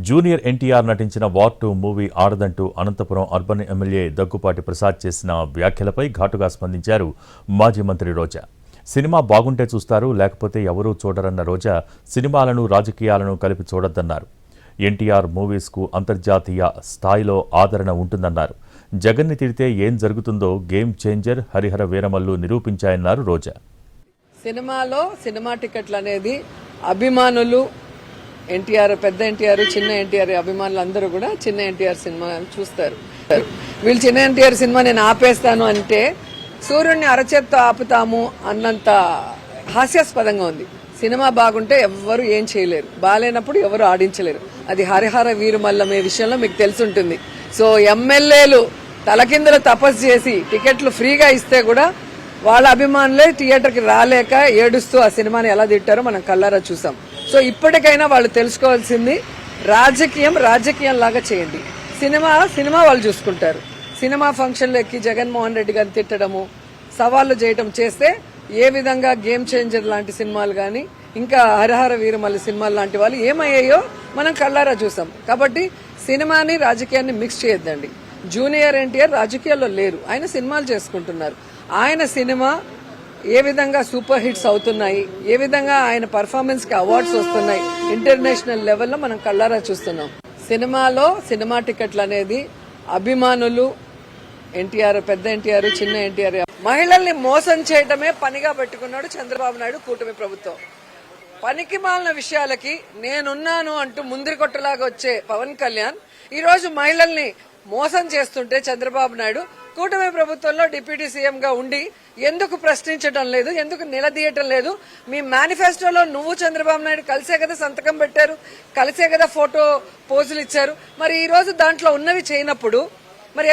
Junior NTR నటించిన war 2 movie ఆడదంటూ Anantapuram urban MLA Daggupati Prasad చేసిన వ్యాఖ్యలపై ఘాటుగా స్పందించారు మాజీ మంత్రి రోజా. సినిమా బాగుంటే చూస్తారు, లేకపోతే ఎవరూ చూడరన్న రోజా సినిమాలను రాజకీయాలను కలిపి చూడొద్దన్నారు. ఎన్టీఆర్ మూవీస్కు అంతర్జాతీయ స్థాయిలో ఆదరణ ఉంటుందన్నారు. జగన్ని తిడితే ఏం జరుగుతుందో గేమ్ చేంజర్ హరిహర వీరమల్లు నిరూపించాయన్నారు రోజా. సినిమాలో సినిమా టికెట్లు అనేది అభిమానులు ఎన్టీఆర్, పెద్ద ఎన్టీఆర్, చిన్న ఎన్టీఆర్ అభిమానులు అందరూ కూడా చిన్న ఎన్టీఆర్ సినిమా చూస్తారు. వీళ్ళు చిన్న ఎన్టీఆర్ సినిమా నేను ఆపేస్తాను అంటే సూర్యుడిని అరచేత్తో ఆపుతాము అన్నంత హాస్యాస్పదంగా ఉంది. సినిమా బాగుంటే ఎవ్వరు ఏం చేయలేరు, బాగాలేనప్పుడు ఎవరు ఆడించలేరు. అది హరిహర వీరమల్లమే విషయంలో మీకు తెలుసుంటుంది. సో ఎమ్మెల్యేలు తలకిందులు తపస్సు చేసి టికెట్లు ఫ్రీగా ఇస్తే కూడా వాళ్ళ అభిమానులే థియేటర్కి రాలేక ఏడుస్తూ ఆ సినిమాని ఎలా తిట్టారో మనం కళ్ళారా చూసాం. సో ఇప్పటికైనా వాళ్ళు తెలుసుకోవాల్సింది రాజకీయం లాగా చేయండి. సినిమా వాళ్ళు చూసుకుంటారు. సినిమా ఫంక్షన్లు ఎక్కి జగన్మోహన్ రెడ్డి గారిని తిట్టడము, సవాళ్లు చేయటం చేస్తే ఏ విధంగా గేమ్ చేంజర్ లాంటి సినిమాలు కానీ ఇంకా హరిహర వీరమల్లి సినిమాలు లాంటి వాళ్ళు ఏమయ్యాయో మనం కళ్ళారా చూసాం. కాబట్టి సినిమాని రాజకీయాన్ని మిక్స్ చేయొద్దండి. జూనియర్ ఎన్టీఆర్ రాజకీయాల్లో లేరు, ఆయన సినిమాలు చేసుకుంటున్నారు. ఆయన సినిమా ఏ విధంగా సూపర్ హిట్స్ అవుతున్నాయి, ఏ విధంగా ఆయన పర్ఫార్మెన్స్ కి అవార్డ్స్ వస్తున్నాయి ఇంటర్నేషనల్ లెవెల్లో మనం కళ్ళారా చూస్తున్నాం. సినిమాలో సినిమా టికెట్లు అనేది అభిమానులు ఎన్టీఆర్, పెద్ద ఎన్టీఆర్, చిన్న ఎన్టీఆర్ మహిళల్ని మోసం చేయడమే పనిగా పెట్టుకున్నాడు చంద్రబాబు నాయుడు కూటమి ప్రభుత్వం. పనికి మాలిన విషయాలకి నేనున్నాను అంటూ ముందరి కొట్టలాగా వచ్చే పవన్ కళ్యాణ్ ఈ రోజు మహిళల్ని మోసం చేస్తుంటే చంద్రబాబు నాయుడు కూటమి ప్రభుత్వంలో డిప్యూటీ సీఎం గా ఉండి ఎందుకు ప్రశ్నించడం లేదు, ఎందుకు నిలదీయటం లేదు? మీ మేనిఫెస్టోలో నువ్వు చంద్రబాబు నాయుడు కలిసే కదా సంతకం పెట్టారు, కలిసే కదా ఫోటో పోజులు ఇచ్చారు. మరి ఈ రోజు దాంట్లో ఉన్నవి చేయనప్పుడు మరి